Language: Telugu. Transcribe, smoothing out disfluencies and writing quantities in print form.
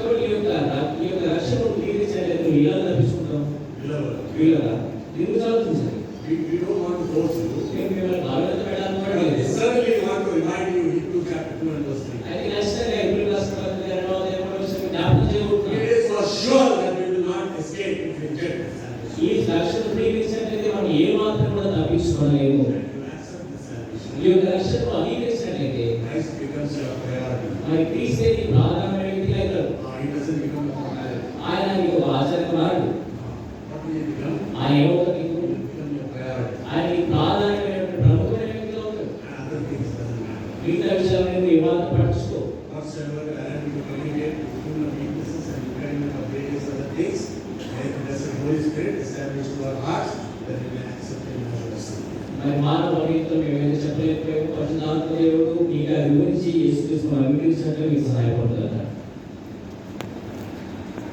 కాబట్టి ఈ యొక్క రక్షణ తీర్చలేదు ఇలా తప్పించుకుంటాం వీళ్ళగా ఎందుకు ఆలోచించాలి. We don't want to force you. మేము మిమ్మల్ని బాధ్యత పెట్టాలని కూడా లేదు. Certainly want to remind you Hebrews chapter 2 and verse 3. అయితే ఖచ్చితంగా హెబ్రీ రాష్ట్ర జ్ఞాపకం చేయబోతున్నాం. It is for sure that we will not escape if we reject the salvation. ఈ రక్షణ ప్రేమించినట్లయితే మనం ఏ మాత్రం కూడా తప్పించుకోలేము. ఈ యొక్క రక్షణను అంగీకరించినట్లయితే Christ becomes your priority. మరి క్రీస్తే నీ ప్రాధాన్యమైన వ్యక్తి అవుతాడు. He doesn't become a formality. ఆయన నీకు ఒక ఆచార్య మారు. What will he become? ఆయన ఏమవుతాడు? He will become your priority. ఆయన నీ ప్రాధాన్యమైన ప్రముఖమైన వ్యక్తి అవుతాడు. And other things doesn't matter. మిగతా విషయాలను నువ్వు ఏమాత్రం పట్టించుకో. Whatsoever Aaron will communicate full of weaknesses and depending on various other things, and as the Holy Spirit established to our hearts, that we may accept him as our Son. మరి మానవ రీతిలో మేము ఏదైతే చెప్పలేకపోయాము, పరిశుద్ధాత్మ దేవుడు మీకు వివరించి యేసుక్రీస్తును అంగీకరించినట్లు మీకు సహాయపడుతుంది.